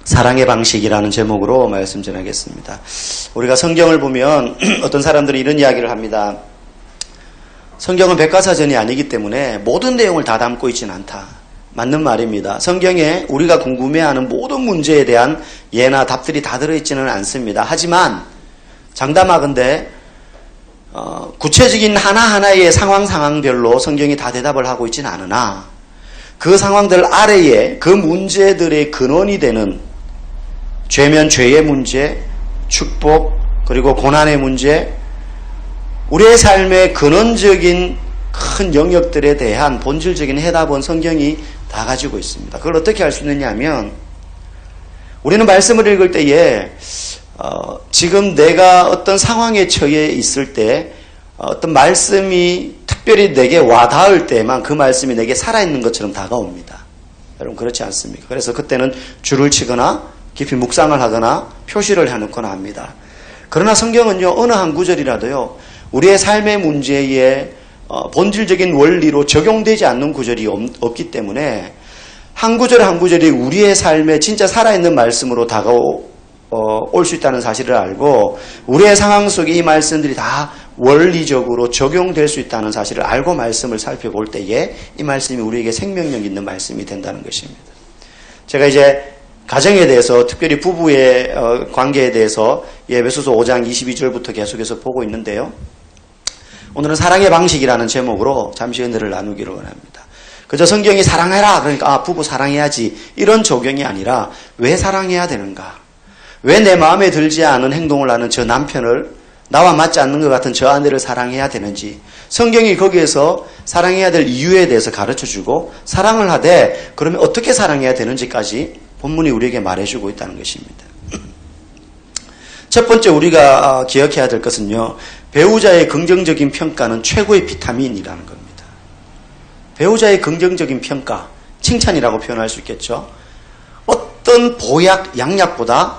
사랑의 방식이라는 제목으로 말씀 전하겠습니다. 우리가 성경을 보면 어떤 사람들이 이런 이야기를 합니다. 성경은 백과사전이 아니기 때문에 모든 내용을 다 담고 있지는 않다. 맞는 말입니다. 성경에 우리가 궁금해하는 모든 문제에 대한 예나 답들이 다 들어있지는 않습니다. 하지만 장담하건대 구체적인 하나하나의 상황별로 성경이 다 대답을 하고 있지는 않으나 그 상황들 아래에 그 문제들의 근원이 되는 죄면 죄의 문제, 축복, 그리고 고난의 문제, 우리의 삶의 근원적인 큰 영역들에 대한 본질적인 해답은 성경이 다 가지고 있습니다. 그걸 어떻게 알 수 있느냐 하면 우리는 말씀을 읽을 때에 지금 내가 어떤 상황에 처해 있을 때 어떤 말씀이 특별히 내게 와닿을 때만 그 말씀이 내게 살아있는 것처럼 다가옵니다. 여러분 그렇지 않습니까? 그래서 그때는 줄을 치거나 깊이 묵상을 하거나 표시를 해놓거나 합니다. 그러나 성경은요, 어느 한 구절이라도요, 우리의 삶의 문제에 본질적인 원리로 적용되지 않는 구절이 없기 때문에 한 구절 한 구절이 우리의 삶에 진짜 살아있는 말씀으로 다가올 수 있다는 사실을 알고 우리의 상황 속에 이 말씀들이 다 원리적으로 적용될 수 있다는 사실을 알고 말씀을 살펴볼 때에 이 말씀이 우리에게 생명력 있는 말씀이 된다는 것입니다. 제가 이제 가정에 대해서 특별히 부부의 관계에 대해서 에베소서 5장 22절부터 계속해서 보고 있는데요. 오늘은 사랑의 방식이라는 제목으로 잠시 은혜를 나누기를 원합니다. 그저 성경이 사랑해라 그러니까 부부 사랑해야지 이런 적용이 아니라 왜 사랑해야 되는가? 왜 내 마음에 들지 않은 행동을 하는 저 남편을 나와 맞지 않는 것 같은 저 아내를 사랑해야 되는지 성경이 거기에서 사랑해야 될 이유에 대해서 가르쳐주고 사랑을 하되 그러면 어떻게 사랑해야 되는지까지 본문이 우리에게 말해주고 있다는 것입니다. 첫 번째 우리가 기억해야 될 것은요. 배우자의 긍정적인 평가는 최고의 비타민이라는 겁니다. 배우자의 긍정적인 평가, 칭찬이라고 표현할 수 있겠죠. 어떤 보약, 양약보다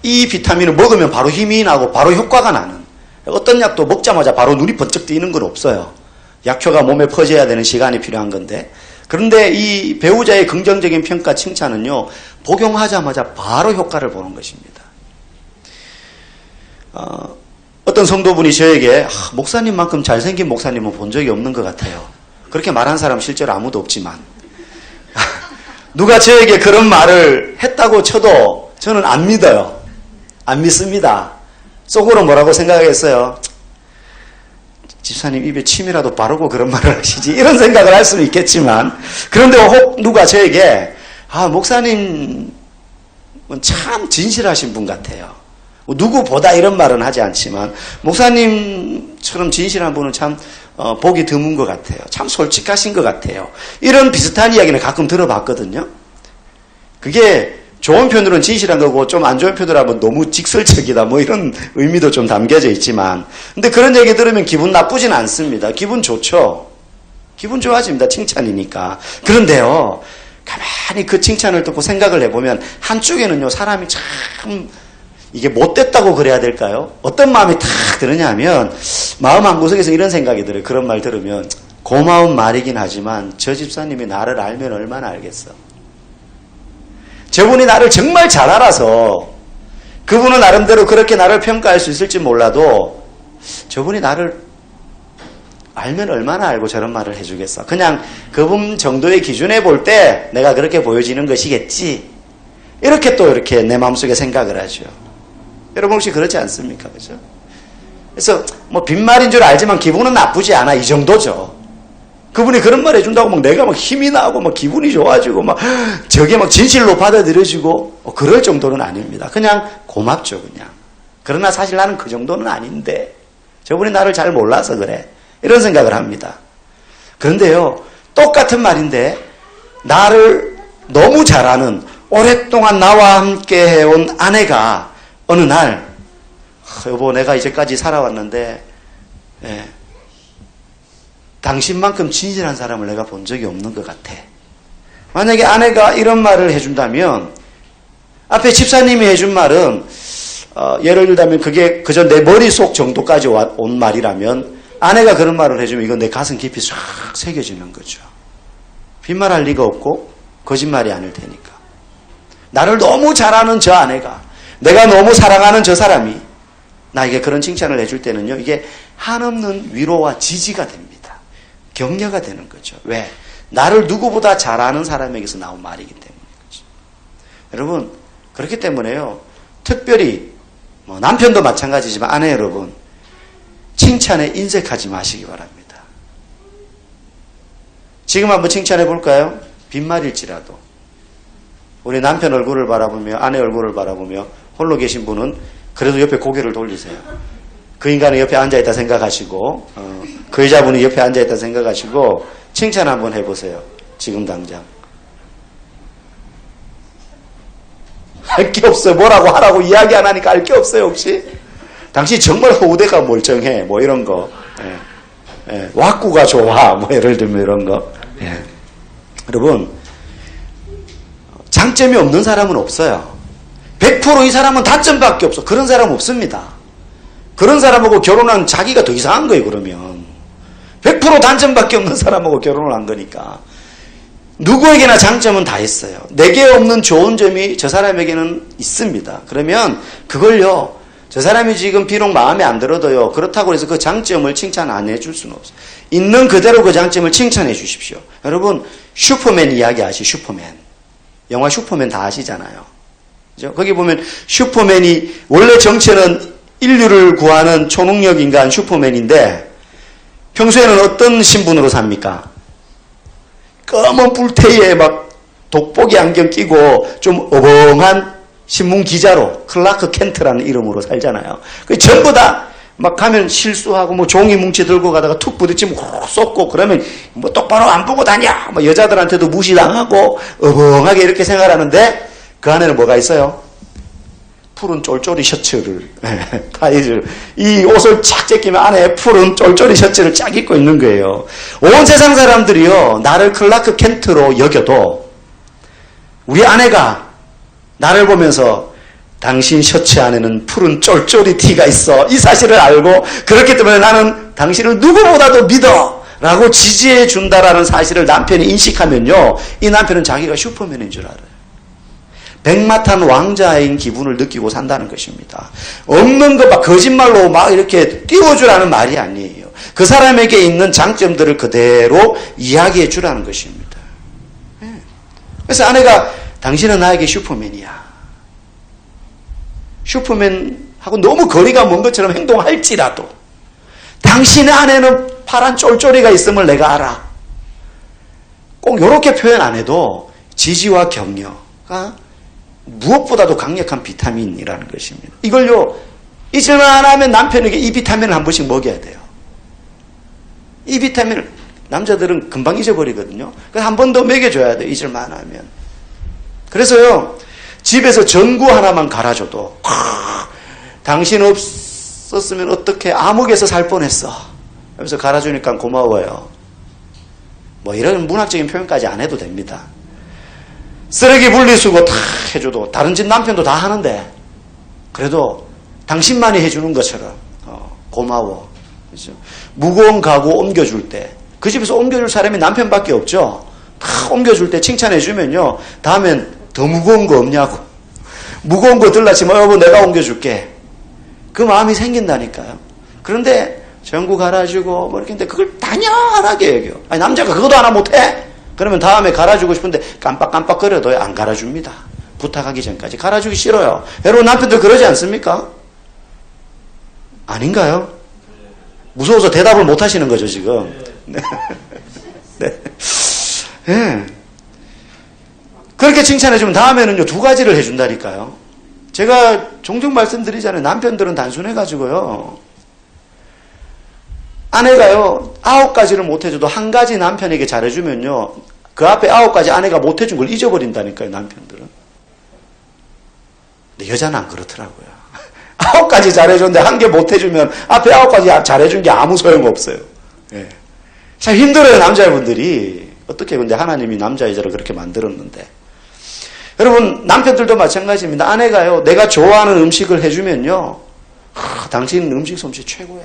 이 비타민을 먹으면 바로 힘이 나고 바로 효과가 나는 어떤 약도 먹자마자 바로 눈이 번쩍 뜨이는 건 없어요. 약효가 몸에 퍼져야 되는 시간이 필요한 건데 그런데 이 배우자의 긍정적인 평가, 칭찬은요. 복용하자마자 바로 효과를 보는 것입니다. 어떤 성도분이 저에게 목사님만큼 잘생긴 목사님은 본 적이 없는 것 같아요. 그렇게 말한 사람 실제로 아무도 없지만 누가 저에게 그런 말을 했다고 쳐도 저는 안 믿어요. 안 믿습니다. 속으로 뭐라고 생각했어요? 집사님 입에 침이라도 바르고 그런 말을 하시지 이런 생각을 할 수는 있겠지만 그런데 혹 누가 저에게 목사님은 참 진실하신 분 같아요. 누구보다 이런 말은 하지 않지만 목사님처럼 진실한 분은 참 보기 드문 것 같아요. 참 솔직하신 것 같아요. 이런 비슷한 이야기는 가끔 들어봤거든요. 그게 좋은 편으로는 진실한 거고 좀 안 좋은 편으로 하면 너무 직설적이다 뭐 이런 의미도 좀 담겨져 있지만 근데 그런 얘기 들으면 기분 나쁘진 않습니다. 기분 좋죠. 기분 좋아집니다. 칭찬이니까. 그런데요. 가만히 그 칭찬을 듣고 생각을 해보면 한쪽에는요. 사람이 참 이게 못됐다고 그래야 될까요? 어떤 마음이 탁 드느냐 하면 마음 한구석에서 이런 생각이 들어요. 그런 말 들으면 고마운 말이긴 하지만 저 집사님이 나를 알면 얼마나 알겠어. 저분이 나를 정말 잘 알아서 그분은 나름대로 그렇게 나를 평가할 수 있을지 몰라도 저분이 나를 알면 얼마나 알고 저런 말을 해주겠어. 그냥 그분 정도의 기준에 볼 때 내가 그렇게 보여지는 것이겠지. 이렇게 또 이렇게 내 마음속에 생각을 하죠. 여러분 혹시 그렇지 않습니까? 그죠? 그래서 뭐 빈말인 줄 알지만 기분은 나쁘지 않아. 이 정도죠. 그분이 그런 말 해준다고 막 내가 막 힘이 나고 막 기분이 좋아지고 막 저게 막 진실로 받아들여지고 그럴 정도는 아닙니다. 그냥 고맙죠, 그냥. 그러나 사실 나는 그 정도는 아닌데 저분이 나를 잘 몰라서 그래. 이런 생각을 합니다. 그런데요, 똑같은 말인데 나를 너무 잘 아는 오랫동안 나와 함께 해온 아내가 어느 날 여보 내가 이제까지 살아왔는데 당신만큼 진실한 사람을 내가 본 적이 없는 것 같아. 만약에 아내가 이런 말을 해준다면 앞에 집사님이 해준 말은 예를 들자면 그게 그저 내 머릿속 정도까지 온 말이라면 아내가 그런 말을 해주면 이건 내 가슴 깊이 싹 새겨지는 거죠. 빈말할 리가 없고 거짓말이 아닐 테니까. 나를 너무 잘하는 저 아내가, 내가 너무 사랑하는 저 사람이 나에게 그런 칭찬을 해줄 때는요, 이게 한없는 위로와 지지가 됩니다. 격려가 되는 거죠. 왜? 나를 누구보다 잘 아는 사람에게서 나온 말이기 때문이죠. 여러분, 그렇기 때문에요, 특별히 남편도 마찬가지지만 아내 여러분, 칭찬에 인색하지 마시기 바랍니다. 지금 한번 칭찬해 볼까요? 빈말일지라도. 우리 남편 얼굴을 바라보며 아내 얼굴을 바라보며 홀로 계신 분은 그래도 옆에 고개를 돌리세요. 그 인간은 옆에 앉아있다 생각하시고 그 여자분이 옆에 앉아있다 생각하시고 칭찬 한번 해보세요. 지금 당장. 할 게 없어요. 뭐라고 하라고 이야기 안 하니까 할 게 없어요. 혹시? 당신 정말 호대가 멀쩡해. 뭐 이런 거. 왁구가 좋아. 뭐 예를 들면 이런 거. 여러분, 장점이 없는 사람은 없어요. 100% 이 사람은 단점밖에 없어. 그런 사람 없습니다. 그런 사람하고 결혼한 자기가 더 이상한 거예요. 그러면 100% 단점밖에 없는 사람하고 결혼을 한 거니까. 누구에게나 장점은 다 있어요. 내게 없는 좋은 점이 저 사람에게는 있습니다. 그러면 그걸요, 저 사람이 지금 비록 마음에 안 들어도요, 그렇다고 해서 그 장점을 칭찬 안 해줄 수는 없어요. 있는 그대로 그 장점을 칭찬해 주십시오. 여러분, 슈퍼맨 이야기 아시죠? 슈퍼맨. 영화 슈퍼맨 다 아시잖아요. 그죠? 거기 보면 슈퍼맨이 원래 정체는 인류를 구하는 초능력 인간 슈퍼맨인데 평소에는 어떤 신분으로 삽니까? 검은 뿔테이에 막 돋보기 안경 끼고 좀 어벙한 신문 기자로 클라크 켄트라는 이름으로 살잖아요. 그 전부 다 막 가면 실수하고 뭐 종이 뭉치 들고 가다가 툭 부딪히면 훅 쏟고 그러면 뭐 똑바로 안 보고 다녀. 뭐 여자들한테도 무시당하고 어벙하게 이렇게 생활하는데 그 안에는 뭐가 있어요? 푸른 쫄쫄이 셔츠를 타이즈 이 옷을 착 제끼면 안에 푸른 쫄쫄이 셔츠를 쫙 입고 있는 거예요. 온 세상 사람들이요, 나를 클라크 켄트로 여겨도 우리 아내가 나를 보면서 당신 셔츠 안에는 푸른 쫄쫄이 티가 있어, 이 사실을 알고 그렇기 때문에 나는 당신을 누구보다도 믿어 라고 지지해 준다라는 사실을 남편이 인식하면요, 이 남편은 자기가 슈퍼맨인 줄 알아요. 백마탄 왕자인 기분을 느끼고 산다는 것입니다. 없는 것 막 거짓말로 막 이렇게 띄워주라는 말이 아니에요. 그 사람에게 있는 장점들을 그대로 이야기해 주라는 것입니다. 그래서 아내가 당신은 나에게 슈퍼맨이야. 슈퍼맨하고 너무 거리가 먼 것처럼 행동할지라도 당신의 안에는 파란 쫄쫄이가 있음을 내가 알아. 꼭 이렇게 표현 안 해도 지지와 격려가 무엇보다도 강력한 비타민이라는 것입니다. 이걸요, 잊을만 하면 남편에게 이 비타민을 한 번씩 먹여야 돼요. 이 비타민을 남자들은 금방 잊어버리거든요. 그래서 한 번 더 먹여줘야 돼요. 잊을만 하면. 그래서요, 집에서 전구 하나만 갈아줘도 당신 없었으면 어떻게 암흑에서 살 뻔했어. 그래서 갈아주니까 고마워요. 뭐 이런 문학적인 표현까지 안 해도 됩니다. 쓰레기 분리수거 다 해줘도 다른 집 남편도 다 하는데 그래도 당신만이 해주는 것처럼 고마워. 그렇죠? 무거운 가구 옮겨줄 때 그 집에서 옮겨줄 사람이 남편밖에 없죠. 다 옮겨줄 때 칭찬해주면요, 다음엔 더 무거운 거 없냐고, 무거운 거 들라치면 여보 내가 옮겨줄게, 그 마음이 생긴다니까요. 그런데 전구 갈아주고 뭐 이렇게 했는데 그걸 당연하게 여겨. 아니 남자가 그것도 하나 못해? 그러면 다음에 갈아주고 싶은데 깜빡깜빡거려도 안 갈아줍니다. 부탁하기 전까지 갈아주기 싫어요. 여러분 남편들 그러지 않습니까? 아닌가요? 무서워서 대답을 못 하시는 거죠 지금. 네. 네. 네. 그렇게 칭찬해주면 다음에는요, 두 가지를 해준다니까요. 제가 종종 말씀드리잖아요. 남편들은 단순해가지고요, 아내가요 9가지를 못해줘도 한 가지 남편에게 잘해주면요, 그 앞에 9가지 아내가 못해준 걸 잊어버린다니까요. 남편들은. 근데 여자는 안 그렇더라고요. 9가지 잘해줬는데 한 개 못해주면 앞에 9가지 잘해준 게 아무 소용없어요. 예. 참 힘들어요. 남자분들이. 어떻게 근데 하나님이 남자 여자를 그렇게 만들었는데. 여러분 남편들도 마찬가지입니다. 아내가요 내가 좋아하는 음식을 해주면요, 당신 음식 솜씨 최고야.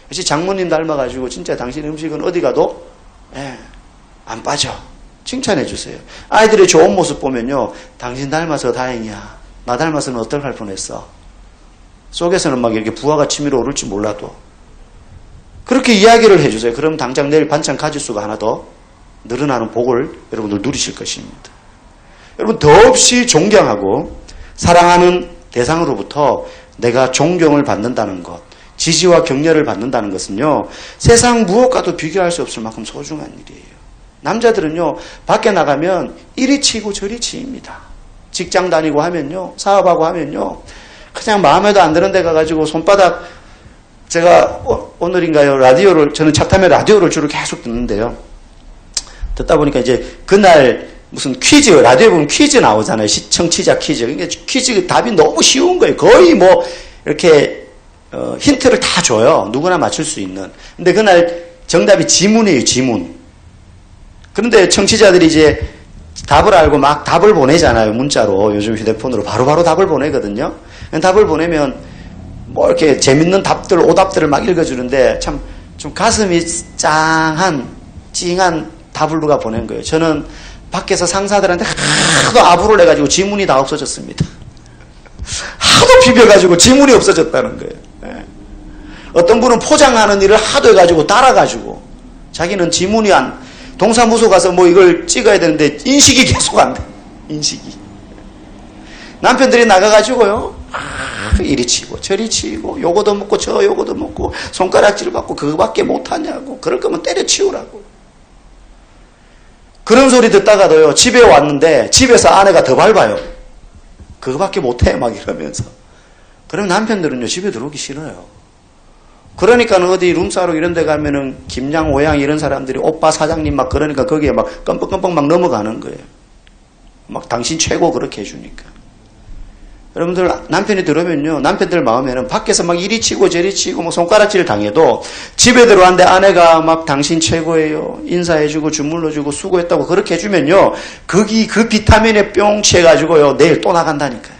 역시 장모님 닮아가지고 진짜 당신 음식은 어디 가도 안 빠져. 칭찬해 주세요. 아이들의 좋은 모습 보면요. 당신 닮아서 다행이야. 나 닮아서는 어떡할 뻔했어. 속에서는 막 이렇게 부하가 치밀어 오를지 몰라도 그렇게 이야기를 해주세요. 그럼 당장 내일 반찬 가짓수가 하나 더 늘어나는 복을 여러분들 누리실 것입니다. 여러분 더없이 존경하고 사랑하는 대상으로부터 내가 존경을 받는다는 것, 지지와 격려를 받는다는 것은요. 세상 무엇과도 비교할 수 없을 만큼 소중한 일이에요. 남자들은요. 밖에 나가면 이리 치고 저리 치입니다. 직장 다니고 하면요. 사업하고 하면요. 그냥 마음에도 안 드는 데 가가지고 손바닥 제가 오늘인가요? 라디오를 저는 차 타면 라디오를 주로 계속 듣는데요. 듣다 보니까 이제 그날 무슨 퀴즈 라디오에 보면 퀴즈 나오잖아요. 시청취자 퀴즈. 그러니까 퀴즈 답이 너무 쉬운 거예요. 거의 뭐 이렇게 힌트를 다 줘요. 누구나 맞출 수 있는. 근데 그날 정답이 지문이에요. 지문. 그런데 청취자들이 이제 답을 알고 막 답을 보내잖아요. 문자로. 요즘 휴대폰으로 바로바로 답을 보내거든요. 답을 보내면 뭐 이렇게 재밌는 답들, 오답들을 막 읽어주는데 참 좀 가슴이 찡한 답을 누가 보낸 거예요. 저는 밖에서 상사들한테 하도 아부를 해가지고 지문이 다 없어졌습니다. 하도 비벼가지고 지문이 없어졌다는 거예요. 네. 어떤 분은 포장하는 일을 하도 해가지고 따라가지고 자기는 지문이 동사무소 가서 뭐 이걸 찍어야 되는데 인식이 계속 안 돼. 인식이. 남편들이 나가가지고요. 이리 치고 저리 치고 요거도 먹고 저 요거도 먹고 손가락질 받고 그거밖에 못하냐고. 그럴 거면 때려치우라고. 그런 소리 듣다가도요. 집에 왔는데 집에서 아내가 더 밟아요. 그거밖에 못해 막 이러면서. 그럼 남편들은요. 집에 들어오기 싫어요. 그러니까 어디 룸사롱 이런 데 가면은 김양, 오양 이런 사람들이 오빠 사장님 막 그러니까 거기에 막 껌뻑껌뻑 막 넘어가는 거예요. 막 당신 최고 그렇게 해주니까. 여러분들 남편이 들어오면요. 남편들 마음에는 밖에서 막 이리 치고 저리 치고 뭐 손가락질 당해도 집에 들어왔는데 아내가 막 당신 최고예요. 인사해주고 주물러주고 수고했다고 그렇게 해주면요. 거기 그 비타민에 뿅 취해가지고요. 내일 또 나간다니까요.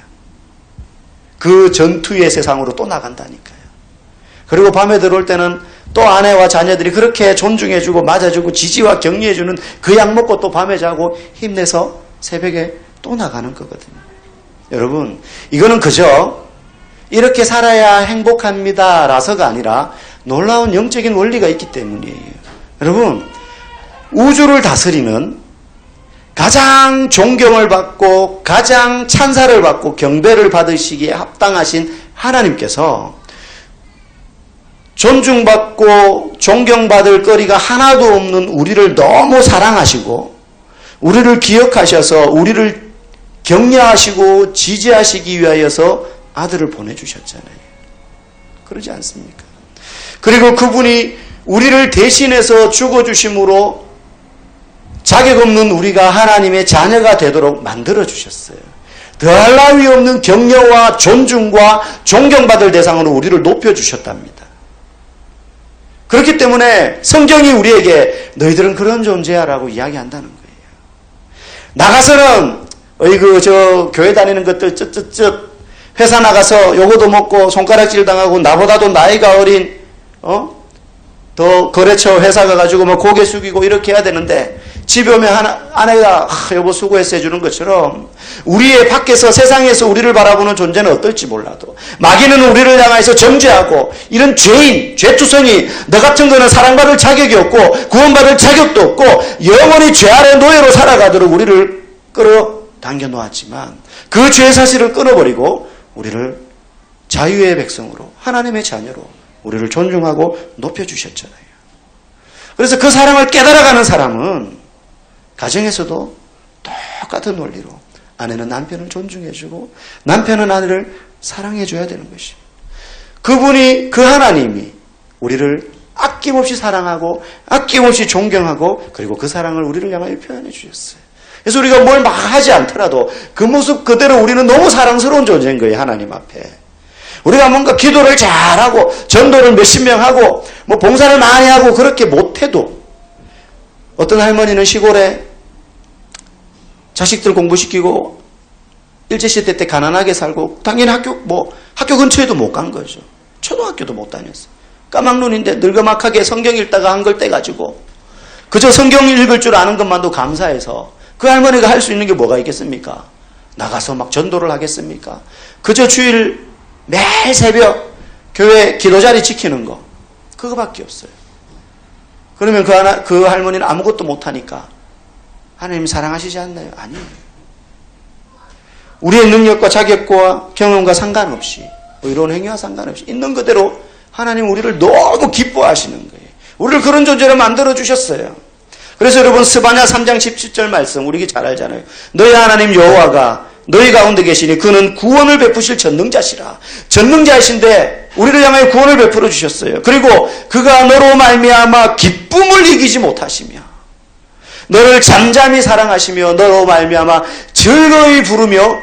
그 전투의 세상으로 또 나간다니까요. 그리고 밤에 들어올 때는 또 아내와 자녀들이 그렇게 존중해주고 맞아주고 지지와 격려해주는 그 약 먹고 또 밤에 자고 힘내서 새벽에 또 나가는 거거든요. 여러분 이거는 그저 이렇게 살아야 행복합니다 라서가 아니라 놀라운 영적인 원리가 있기 때문이에요. 여러분 우주를 다스리는 가장 존경을 받고 가장 찬사를 받고 경배를 받으시기에 합당하신 하나님께서 존중받고 존경받을 거리가 하나도 없는 우리를 너무 사랑하시고 우리를 기억하셔서 우리를 격려하시고 지지하시기 위하여서 아들을 보내주셨잖아요. 그러지 않습니까? 그리고 그분이 우리를 대신해서 죽어주심으로 자격 없는 우리가 하나님의 자녀가 되도록 만들어주셨어요. 더할 나위 없는 격려와 존중과 존경받을 대상으로 우리를 높여주셨답니다. 그렇기 때문에 성경이 우리에게 너희들은 그런 존재야 라고 이야기한다는 거예요. 나가서는 저 교회 다니는 것들 회사 나가서 요거도 먹고 손가락질 당하고 나보다도 나이가 어린 더 거래처 회사 가가지고 뭐 고개 숙이고 이렇게 해야 되는데 집에 오면 아내가 여보 수고했어 해주는 것처럼 우리의 밖에서 세상에서 우리를 바라보는 존재는 어떨지 몰라도 마귀는 우리를 향해서 정죄하고 이런 죄인, 죄투성이 너 같은 거는 사랑받을 자격이 없고 구원받을 자격도 없고 영원히 죄 아래 노예로 살아가도록 우리를 끌어당겨 놓았지만 그 죄 사실을 끊어버리고 우리를 자유의 백성으로 하나님의 자녀로 우리를 존중하고 높여주셨잖아요. 그래서 그 사랑을 깨달아가는 사람은 가정에서도 똑같은 원리로 아내는 남편을 존중해주고 남편은 아내를 사랑해줘야 되는 것입니다. 그분이 그 하나님이 우리를 아낌없이 사랑하고 아낌없이 존경하고 그리고 그 사랑을 우리를 향하여 표현해 주셨어요. 그래서 우리가 뭘 막 하지 않더라도 그 모습 그대로 우리는 너무 사랑스러운 존재인 거예요. 하나님 앞에. 우리가 뭔가 기도를 잘하고 전도를 몇십 명 하고 뭐 봉사를 많이 하고 그렇게 못해도 어떤 할머니는 시골에 자식들 공부시키고 일제시대 때 가난하게 살고 당연히 학교 근처에도 못 간 거죠. 초등학교도 못 다녔어요. 까막눈인데 늙어막하게 성경 읽다가 한글 떼가지고 그저 성경 읽을 줄 아는 것만도 감사해서 그 할머니가 할 수 있는 게 뭐가 있겠습니까? 나가서 막 전도를 하겠습니까? 그저 주일 매일 새벽 교회 기도자리 지키는 거 그거밖에 없어요. 그러면 그 할머니는 아무것도 못하니까 하나님 사랑하시지 않나요? 아니에요. 우리의 능력과 자격과 경험과 상관없이 이런 행위와 상관없이 있는 그대로 하나님 우리를 너무 기뻐하시는 거예요. 우리를 그런 존재로 만들어주셨어요. 그래서 여러분 스바냐 3장 17절 말씀 우리 잘 알잖아요. 너희 하나님 여호와가 너희 가운데 계시니 그는 구원을 베푸실 전능자시라. 전능자이신데 우리를 향하여 구원을 베풀어 주셨어요. 그리고 그가 너로 말미암아 기쁨을 이기지 못하시며 너를 잠잠히 사랑하시며 너로 말미암아 즐거이 부르며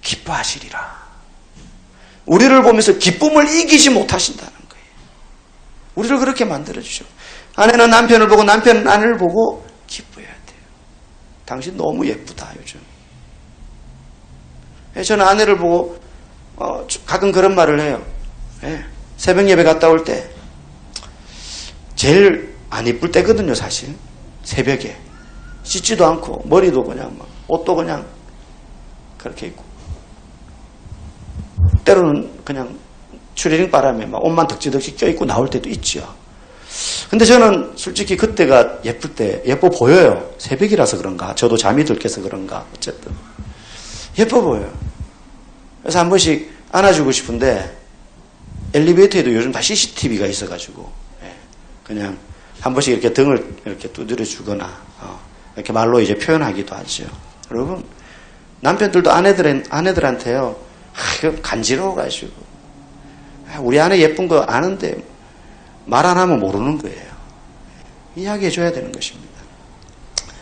기뻐하시리라. 우리를 보면서 기쁨을 이기지 못하신다는 거예요. 우리를 그렇게 만들어주죠. 아내는 남편을 보고 남편은 아내를 보고 기뻐해야 돼요. 당신 너무 예쁘다 요즘. 저는 아내를 보고 가끔 그런 말을 해요. 새벽 예배 갔다 올 때 제일 안 이쁠 때거든요. 사실 새벽에 씻지도 않고 머리도 그냥 막 옷도 그냥 그렇게 입고 때로는 그냥 추리닝 바람에 막 옷만 덕지덕지 껴입고 나올 때도 있죠. 근데 저는 솔직히 그때가 예쁠 때 예뻐 보여요. 새벽이라서 그런가 저도 잠이 들 깨서 그런가 어쨌든 예뻐 보여요. 그래서 한 번씩 안아주고 싶은데 엘리베이터에도 요즘 다 CCTV가 있어가지고 그냥 한 번씩 이렇게 등을 이렇게 두드려 주거나 이렇게 말로 이제 표현하기도 하죠. 여러분 남편들도 아내들한테요 간지러워가지고 우리 아내 예쁜 거 아는데 말 안 하면 모르는 거예요. 이야기해 줘야 되는 것입니다.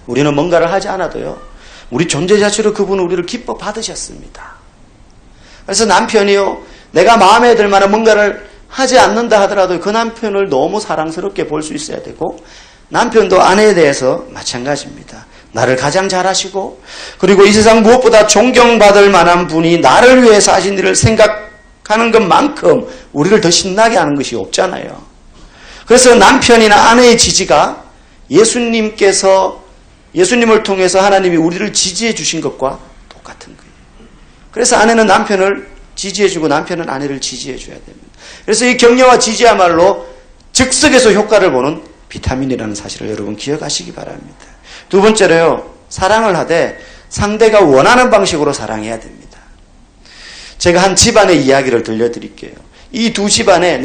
우리는 뭔가를 하지 않아도요 우리 존재 자체로 그분은 우리를 기뻐 받으셨습니다. 그래서 남편이요 내가 마음에 들 만한 뭔가를 하지 않는다 하더라도 그 남편을 너무 사랑스럽게 볼 수 있어야 되고 남편도 아내에 대해서 마찬가지입니다. 나를 가장 잘하시고 그리고 이 세상 무엇보다 존경받을 만한 분이 나를 위해 사신 일을 생각하는 것만큼 우리를 더 신나게 하는 것이 없잖아요. 그래서 남편이나 아내의 지지가 예수님을 통해서 하나님이 우리를 지지해 주신 것과 똑같은 거예요. 그래서 아내는 남편을 지지해주고 남편은 아내를 지지해줘야 됩니다. 그래서 이 격려와 지지야말로 즉석에서 효과를 보는 비타민이라는 사실을 여러분 기억하시기 바랍니다. 두 번째로요. 사랑을 하되 상대가 원하는 방식으로 사랑해야 됩니다. 제가 한 집안의 이야기를 들려드릴게요. 이 두 집안의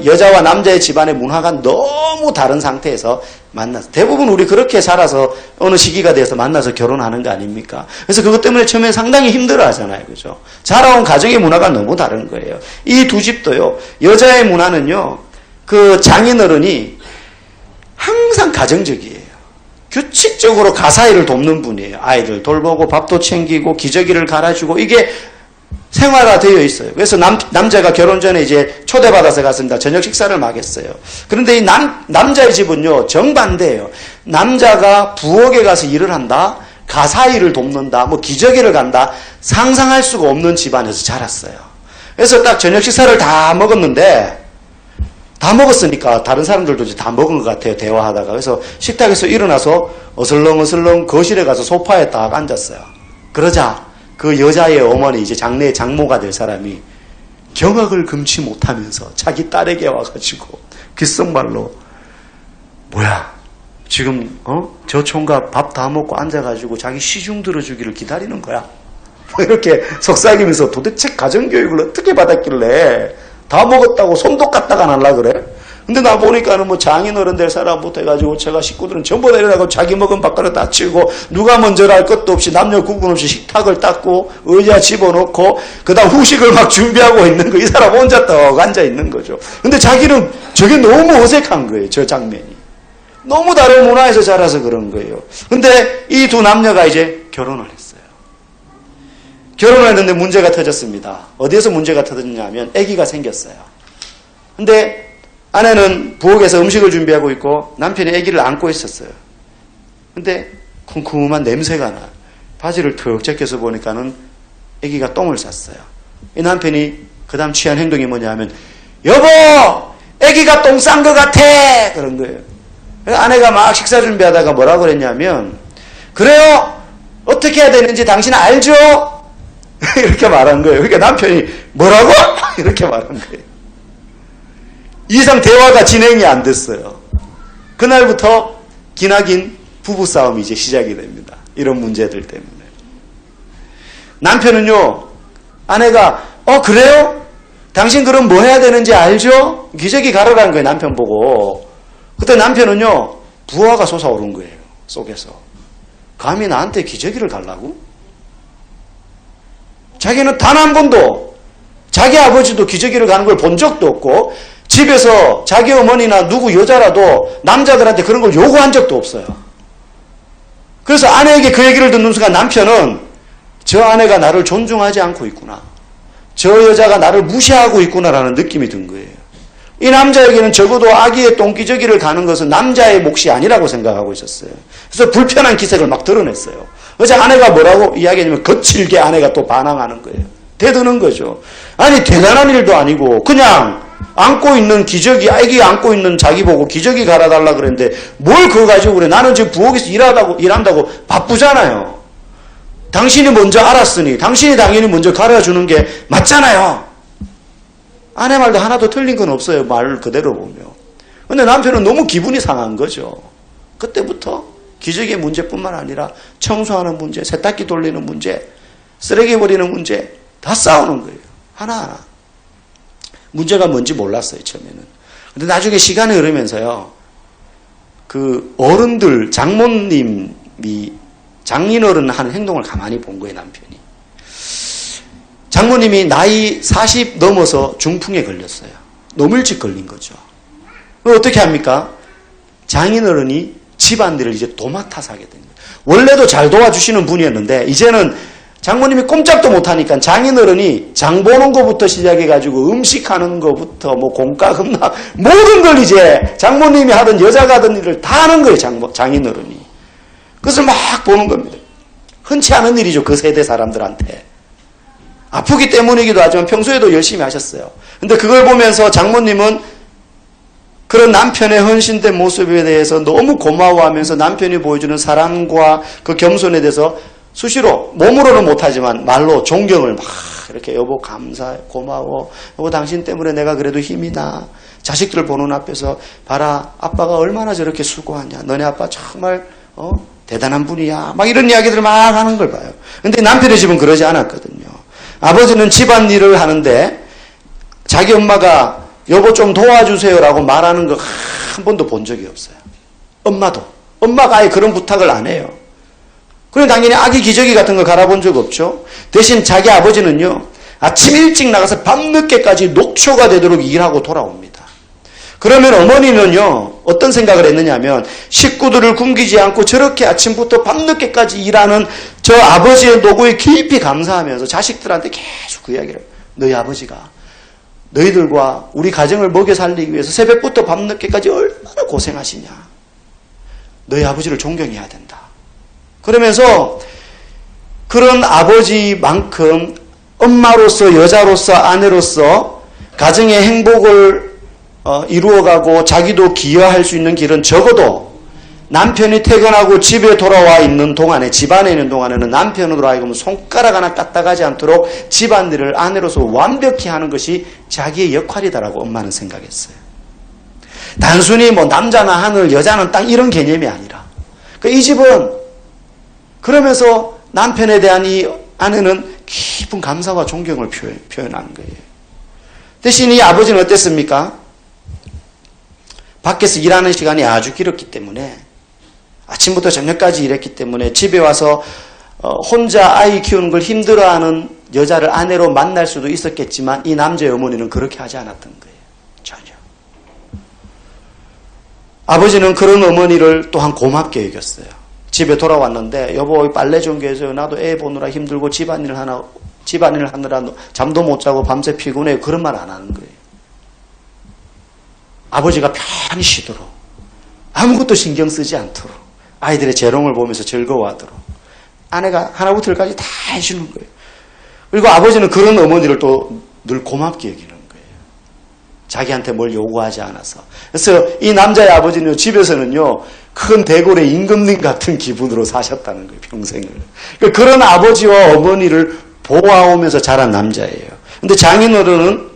여자와 남자의 집안의 문화가 너무 다른 상태에서 만나서 대부분 우리 그렇게 살아서 어느 시기가 돼서 만나서 결혼하는 거 아닙니까? 그래서 그것 때문에 처음에 상당히 힘들어 하잖아요. 그죠? 자라온 가정의 문화가 너무 다른 거예요. 이 두 집도요. 여자의 문화는요. 그 장인어른이 항상 가정적이에요. 규칙적으로 가사일을 돕는 분이에요. 아이들 돌보고 밥도 챙기고 기저귀를 갈아주고 이게 생활화되어 있어요. 그래서 남자가 결혼 전에 이제 초대받아서 갔습니다. 저녁 식사를 막 했어요. 그런데 이 남자의 집은요, 정반대예요. 남자가 부엌에 가서 일을 한다, 가사일을 돕는다, 뭐 기저귀를 간다, 상상할 수가 없는 집안에서 자랐어요. 그래서 딱 저녁 식사를 다 먹었는데, 다 먹었으니까 다른 사람들도 이제 다 먹은 것 같아요. 대화하다가. 그래서 식탁에서 일어나서 어슬렁어슬렁 거실에 가서 소파에 딱 앉았어요. 그러자 그 여자의 어머니, 이제 장래의 장모가 될 사람이 경악을 금치 못하면서 자기 딸에게 와가지고 귓속말로 뭐야 지금 저 총각 밥 다 먹고 앉아가지고 자기 시중 들어주기를 기다리는 거야. 이렇게 속삭이면서 도대체 가정교육을 어떻게 받았길래 다 먹었다고 손도 까딱 안 하려 그래? 근데 나 보니까는 뭐 장인어른 될 사람부터 해가지고 제가 식구들은 전부 다 일어나고 자기 먹은 밥그릇 다 치우고 누가 먼저 할 것도 없이 남녀 구분 없이 식탁을 닦고 의자 집어넣고 그 다음 후식을 막 준비하고 있는 거. 이 사람 혼자 떡 앉아 있는 거죠. 근데 자기는 저게 너무 어색한 거예요. 저 장면이. 너무 다른 문화에서 자라서 그런 거예요. 근데 이 두 남녀가 이제 결혼을 했어요. 결혼을 했는데 문제가 터졌습니다. 어디에서 문제가 터졌냐면 아기가 생겼어요. 근데 아내는 부엌에서 음식을 준비하고 있고 남편이 아기를 안고 있었어요. 근데 쿰쿰한 냄새가 나. 바지를 턱 제껴서 보니까는 아기가 똥을 쌌어요. 이 남편이 그 다음 취한 행동이 뭐냐 하면 여보! 아기가 똥 싼 것 같아! 그런 거예요. 아내가 막 식사 준비하다가 뭐라고 그랬냐면, 그래요? 어떻게 해야 되는지 당신 알죠? 이렇게 말한 거예요. 그러니까 남편이 뭐라고? 이렇게 말한 거예요. 이상 대화가 진행이 안 됐어요. 그날부터 기나긴 부부싸움이 이제 시작이 됩니다. 이런 문제들 때문에. 남편은요, 아내가, 그래요? 당신 그럼 뭐 해야 되는지 알죠? 기저귀 가르라는 거예요, 남편 보고. 그때 남편은요, 부하가 솟아오른 거예요, 속에서. 감히 나한테 기저귀를 갈라고? 자기는 단 한 번도 자기 아버지도 기저귀를 가는 걸 본 적도 없고, 집에서 자기 어머니나 누구 여자라도 남자들한테 그런 걸 요구한 적도 없어요. 그래서 아내에게 그 얘기를 듣는 순간 남편은 저 아내가 나를 존중하지 않고 있구나. 저 여자가 나를 무시하고 있구나라는 느낌이 든 거예요. 이 남자에게는 적어도 아기의 똥기저귀를 가는 것은 남자의 몫이 아니라고 생각하고 있었어요. 그래서 불편한 기색을 막 드러냈어요. 어제 아내가 뭐라고 이야기하냐면 거칠게 아내가 또 반항하는 거예요. 대드는 거죠. 아니 대단한 일도 아니고 그냥 안고 있는 기저귀, 아기가 안고 있는 자기 보고 기저귀 갈아달라 그랬는데 뭘 그거 가지고 그래. 나는 지금 부엌에서 일한다고 바쁘잖아요. 당신이 먼저 알았으니 당신이 당연히 먼저 갈아주는 게 맞잖아요. 아내 말도 하나도 틀린 건 없어요. 말 그대로 보면. 근데 남편은 너무 기분이 상한 거죠. 그때부터 기저귀의 문제뿐만 아니라 청소하는 문제, 세탁기 돌리는 문제, 쓰레기 버리는 문제 다 싸우는 거예요. 하나하나. 문제가 뭔지 몰랐어요, 처음에는. 근데 나중에 시간이 흐르면서요. 그 어른들, 장모님이 장인어른 하는 행동을 가만히 본 거예요, 남편이. 장모님이 나이 40 넘어서 중풍에 걸렸어요. 너무 일찍 걸린 거죠. 어떻게 합니까? 장인어른이 집안일을 이제 도맡아서 하게 된 거예요. 원래도 잘 도와주시는 분이었는데 이제는 장모님이 꼼짝도 못하니까 장인어른이 장 보는 것부터 시작해가지고 음식하는 것부터 뭐 공과금나 모든 걸 이제 장모님이 하던 여자가 하던 일을 다 하는 거예요. 장인어른이. 그것을 막 보는 겁니다. 흔치 않은 일이죠. 그 세대 사람들한테. 아프기 때문이기도 하지만 평소에도 열심히 하셨어요. 근데 그걸 보면서 장모님은 그런 남편의 헌신된 모습에 대해서 너무 고마워하면서 남편이 보여주는 사랑과 그 겸손에 대해서 수시로 몸으로는 못하지만 말로 존경을 막 이렇게 여보 감사해 고마워 여보 당신 때문에 내가 그래도 힘이 나 자식들 보는 앞에서 봐라 아빠가 얼마나 저렇게 수고하냐 너네 아빠 정말 대단한 분이야 막 이런 이야기들을 막 하는 걸 봐요. 근데 남편의 집은 그러지 않았거든요. 아버지는 집안일을 하는데 자기 엄마가 여보 좀 도와주세요라고 말하는 거 한 번도 본 적이 없어요. 엄마가 아예 그런 부탁을 안 해요. 그럼 당연히 아기 기저귀 같은 거 갈아본 적 없죠. 대신 자기 아버지는요. 아침 일찍 나가서 밤늦게까지 녹초가 되도록 일하고 돌아옵니다. 그러면 어머니는요. 어떤 생각을 했느냐면 식구들을 굶기지 않고 저렇게 아침부터 밤늦게까지 일하는 저 아버지의 노고에 깊이 감사하면서 자식들한테 계속 그 이야기를 너희 아버지가 너희들과 우리 가정을 먹여 살리기 위해서 새벽부터 밤늦게까지 얼마나 고생하시냐. 너희 아버지를 존경해야 된다. 그러면서 그런 아버지만큼 엄마로서 여자로서 아내로서 가정의 행복을 이루어가고 자기도 기여할 수 있는 길은 적어도 남편이 퇴근하고 집에 돌아와 있는 동안에 집안에 있는 동안에는 남편으로 하여금 손가락 하나 까딱하지 않도록 집안일을 아내로서 완벽히 하는 것이 자기의 역할이다라고 엄마는 생각했어요. 단순히 뭐 남자나 하늘 여자는 땅 이런 개념이 아니라 이 집은 그러면서 남편에 대한 이 아내는 깊은 감사와 존경을 표현하는 거예요. 대신 이 아버지는 어땠습니까? 밖에서 일하는 시간이 아주 길었기 때문에 아침부터 저녁까지 일했기 때문에 집에 와서 혼자 아이 키우는 걸 힘들어하는 여자를 아내로 만날 수도 있었겠지만 이 남자의 어머니는 그렇게 하지 않았던 거예요. 전혀. 아버지는 그런 어머니를 또한 고맙게 여겼어요. 집에 돌아왔는데 여보 빨래 좀 개줘요. 나도 애 보느라 힘들고 집안일 하느라 잠도 못 자고 밤새 피곤해요. 그런 말 안 하는 거예요. 아버지가 편히 쉬도록 아무것도 신경 쓰지 않도록 아이들의 재롱을 보면서 즐거워하도록 아내가 하나부터 열까지 다 해주는 거예요. 그리고 아버지는 그런 어머니를 또 늘 고맙게 여기는 거예요. 자기한테 뭘 요구하지 않아서. 그래서 이 남자의 아버지는 집에서는요, 큰 대궐의 임금님 같은 기분으로 사셨다는 거예요, 평생을. 그러니까 그런 아버지와 어머니를 보아오면서 자란 남자예요. 근데 장인어른은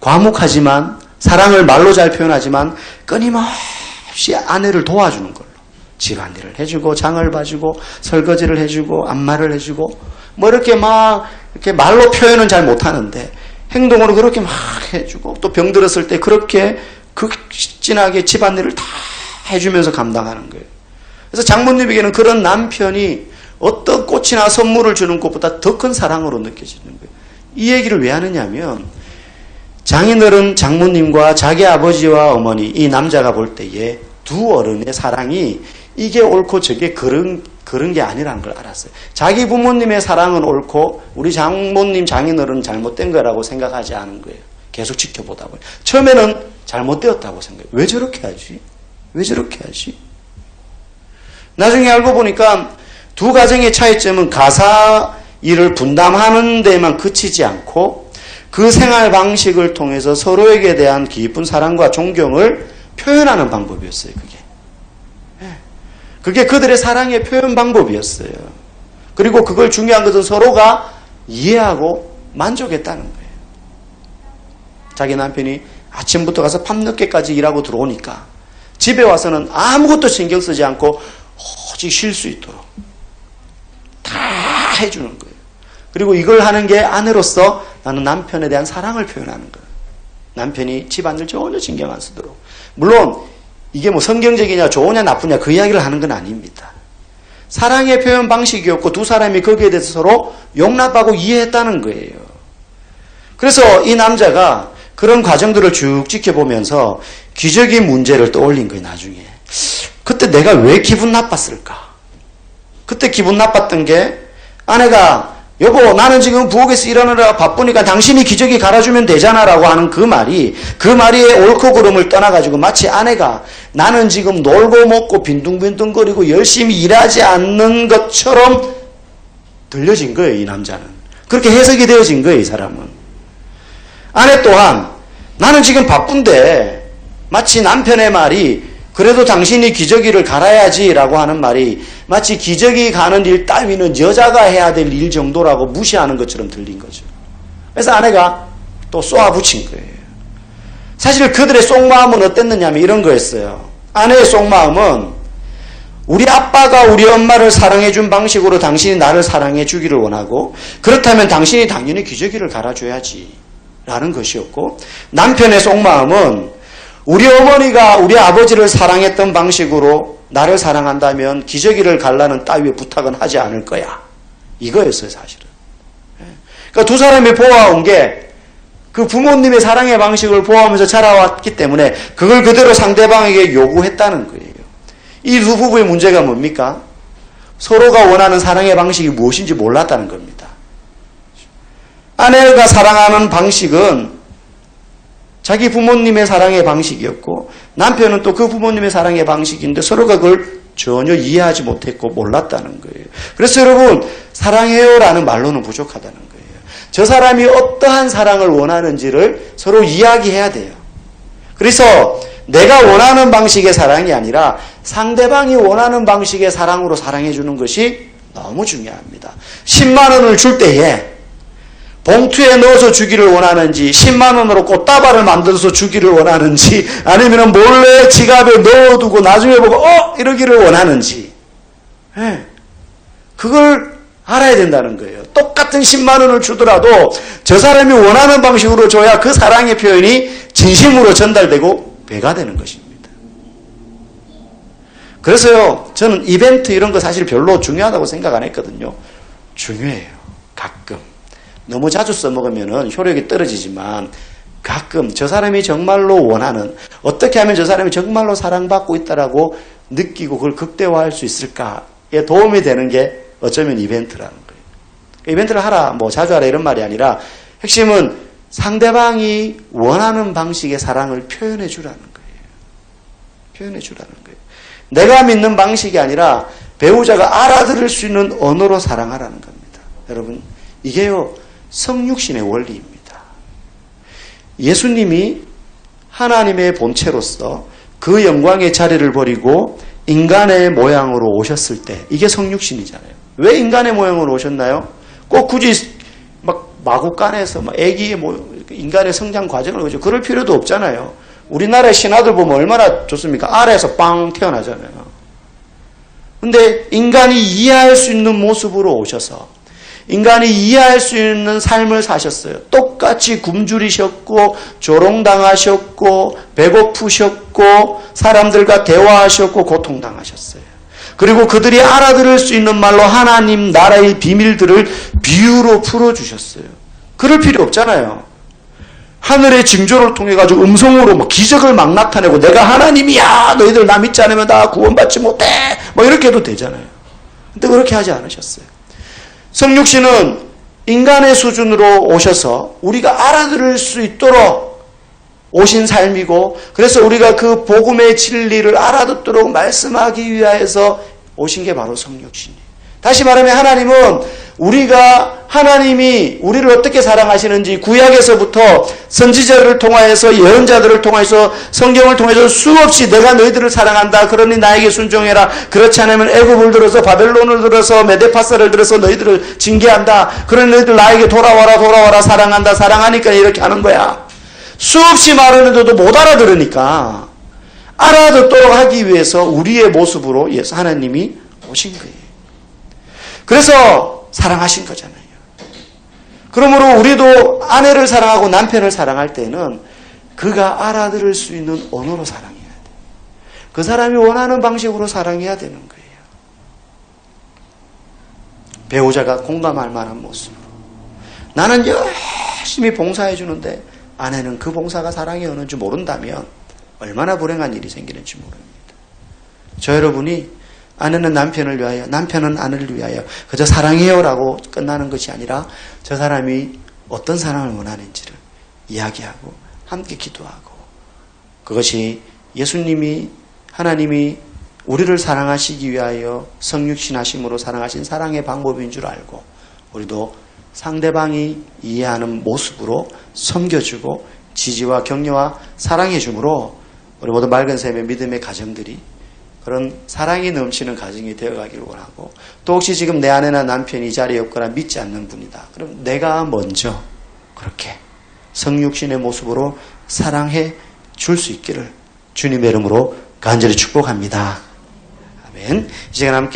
과묵하지만, 사랑을 말로 잘 표현하지만, 끊임없이 아내를 도와주는 걸로. 집안일을 해주고, 장을 봐주고, 설거지를 해주고, 안마를 해주고, 뭐 이렇게 말로 표현은 잘 못하는데, 행동으로 그렇게 막 해주고, 또 병들었을 때 그렇게 극진하게 집안일을 다 해주면서 감당하는 거예요. 그래서 장모님에게는 그런 남편이 어떤 꽃이나 선물을 주는 것보다 더 큰 사랑으로 느껴지는 거예요. 이 얘기를 왜 하느냐면, 장인어른 장모님과 자기 아버지와 어머니, 이 남자가 볼 때에 두 어른의 사랑이 이게 옳고 저게 그런 게 아니라는 걸 알았어요. 자기 부모님의 사랑은 옳고 우리 장모님, 장인어른은 잘못된 거라고 생각하지 않은 거예요. 계속 지켜보다 보니. 처음에는 잘못되었다고 생각해요. 왜 저렇게 하지? 왜 저렇게 하지? 나중에 알고 보니까 두 가정의 차이점은 가사 일을 분담하는 데만 그치지 않고 그 생활 방식을 통해서 서로에게 대한 깊은 사랑과 존경을 표현하는 방법이었어요. 그게 그들의 사랑의 표현 방법이었어요. 그리고 그걸 중요한 것은 서로가 이해하고 만족했다는 거예요. 자기 남편이 아침부터 가서 밤늦게까지 일하고 들어오니까 집에 와서는 아무것도 신경 쓰지 않고 오직 쉴 수 있도록 다 해주는 거예요. 그리고 이걸 하는 게 아내로서 나는 남편에 대한 사랑을 표현하는 거예요. 남편이 집안일 전혀 신경 안 쓰도록. 물론 이게 뭐 성경적이냐 좋으냐 나쁘냐 그 이야기를 하는 건 아닙니다. 사랑의 표현 방식이었고 두 사람이 거기에 대해서 서로 용납하고 이해했다는 거예요. 그래서 이 남자가 그런 과정들을 쭉 지켜보면서 기적인 문제를 떠올린 거예요. 나중에. 그때 내가 왜 기분 나빴을까? 그때 기분 나빴던 게 아내가 여보 나는 지금 부엌에서 일하느라 바쁘니까 당신이 기저귀 갈아주면 되잖아 라고 하는 그 말이 옳고 그름을 떠나가지고 마치 아내가 나는 지금 놀고 먹고 빈둥빈둥거리고 열심히 일하지 않는 것처럼 들려진 거예요. 이 남자는. 그렇게 해석이 되어진 거예요. 이 사람은. 아내 또한 나는 지금 바쁜데 마치 남편의 말이 그래도 당신이 기저귀를 갈아야지 라고 하는 말이 마치 기저귀 가는 일 따위는 여자가 해야 될 일 정도라고 무시하는 것처럼 들린 거죠. 그래서 아내가 또 쏘아붙인 거예요. 사실 그들의 속마음은 어땠느냐면 이런 거였어요. 아내의 속마음은 우리 아빠가 우리 엄마를 사랑해 준 방식으로 당신이 나를 사랑해 주기를 원하고 그렇다면 당신이 당연히 기저귀를 갈아줘야지 라는 것이었고 남편의 속마음은 우리 어머니가 우리 아버지를 사랑했던 방식으로 나를 사랑한다면 기저귀를 갈라는 따위의 부탁은 하지 않을 거야. 이거였어요, 사실은. 그러니까 두 사람이 보아온 게 그 부모님의 사랑의 방식을 보아오면서 자라왔기 때문에 그걸 그대로 상대방에게 요구했다는 거예요. 이 두 부부의 문제가 뭡니까? 서로가 원하는 사랑의 방식이 무엇인지 몰랐다는 겁니다. 아내가 사랑하는 방식은 자기 부모님의 사랑의 방식이었고 남편은 또 그 부모님의 사랑의 방식인데 서로가 그걸 전혀 이해하지 못했고 몰랐다는 거예요. 그래서 여러분 사랑해요라는 말로는 부족하다는 거예요. 저 사람이 어떠한 사랑을 원하는지를 서로 이야기해야 돼요. 그래서 내가 원하는 방식의 사랑이 아니라 상대방이 원하는 방식의 사랑으로 사랑해 주는 것이 너무 중요합니다. 10만 원을 줄 때에 봉투에 넣어서 주기를 원하는지 10만 원으로 꽃다발을 만들어서 주기를 원하는지 아니면 몰래 지갑에 넣어두고 나중에 보고 이러기를 원하는지 그걸 알아야 된다는 거예요. 똑같은 10만 원을 주더라도 저 사람이 원하는 방식으로 줘야 그 사랑의 표현이 진심으로 전달되고 배가 되는 것입니다. 그래서요 저는 이벤트 이런 거 사실 별로 중요하다고 생각 안 했거든요. 중요해요. 가끔. 너무 자주 써먹으면 효력이 떨어지지만 가끔 저 사람이 정말로 원하는 어떻게 하면 저 사람이 정말로 사랑받고 있다라고 느끼고 그걸 극대화할 수 있을까에 도움이 되는 게 어쩌면 이벤트라는 거예요. 이벤트를 하라, 뭐 자주 하라 이런 말이 아니라 핵심은 상대방이 원하는 방식의 사랑을 표현해 주라는 거예요. 표현해 주라는 거예요. 내가 믿는 방식이 아니라 배우자가 알아들을 수 있는 언어로 사랑하라는 겁니다. 여러분 이게요 성육신의 원리입니다. 예수님이 하나님의 본체로서 그 영광의 자리를 버리고 인간의 모양으로 오셨을 때 이게 성육신이잖아요. 왜 인간의 모양으로 오셨나요? 꼭 굳이 막 마구간에서 막 애기의 인간의 성장 과정을 그죠? 그럴 필요도 없잖아요. 우리나라의 신하들 보면 얼마나 좋습니까? 아래에서 빵 태어나잖아요. 근데 인간이 이해할 수 있는 모습으로 오셔서 인간이 이해할 수 있는 삶을 사셨어요. 똑같이 굶주리셨고 조롱당하셨고 배고프셨고 사람들과 대화하셨고 고통당하셨어요. 그리고 그들이 알아들을 수 있는 말로 하나님 나라의 비밀들을 비유로 풀어주셨어요. 그럴 필요 없잖아요. 하늘의 징조를 통해 가지고 음성으로 막 기적을 막 나타내고 내가 하나님이야 너희들 나 믿지 않으면 다 구원받지 못해 뭐 이렇게 해도 되잖아요. 근데 그렇게 하지 않으셨어요. 성육신은 인간의 수준으로 오셔서 우리가 알아들을 수 있도록 오신 삶이고 그래서 우리가 그 복음의 진리를 알아듣도록 말씀하기 위하여서 오신 게 바로 성육신이에요. 다시 말하면 하나님은 하나님이 우리를 어떻게 사랑하시는지 구약에서부터 선지자를 통하여서 예언자들을 통해서 성경을 통해서 수없이 내가 너희들을 사랑한다. 그러니 나에게 순종해라. 그렇지 않으면 애굽을 들어서 바벨론을 들어서 메데파사를 들어서 너희들을 징계한다. 그러니 너희들 나에게 돌아와라 사랑한다. 사랑하니까 이렇게 하는 거야. 수없이 말하는데도 못 알아들으니까 알아듣도록 하기 위해서 우리의 모습으로 하나님이 오신 거예요. 그래서 사랑하신 거잖아요. 그러므로 우리도 아내를 사랑하고 남편을 사랑할 때는 그가 알아들을 수 있는 언어로 사랑해야 돼요. 그 사람이 원하는 방식으로 사랑해야 되는 거예요. 배우자가 공감할 만한 모습으로. 나는 열심히 봉사해 주는데 아내는 그 봉사가 사랑이 어는지 모른다면 얼마나 불행한 일이 생기는지 모릅니다. 저 여러분이 아내는 남편을 위하여, 남편은 아내를 위하여 그저 사랑해요라고 끝나는 것이 아니라 저 사람이 어떤 사랑을 원하는지를 이야기하고 함께 기도하고 그것이 하나님이 우리를 사랑하시기 위하여 성육신하심으로 사랑하신 사랑의 방법인 줄 알고 우리도 상대방이 이해하는 모습으로 섬겨주고 지지와 격려와 사랑해줌으로 우리 모두 맑은 샘의 믿음의 가정들이 그런 사랑이 넘치는 가정이 되어가기를 원하고 또 혹시 지금 내 아내나 남편이 이 자리에 없거나 믿지 않는 분이다. 그럼 내가 먼저 그렇게 성육신의 모습으로 사랑해 줄 수 있기를 주님의 이름으로 간절히 축복합니다. 아멘. 이 시간 함께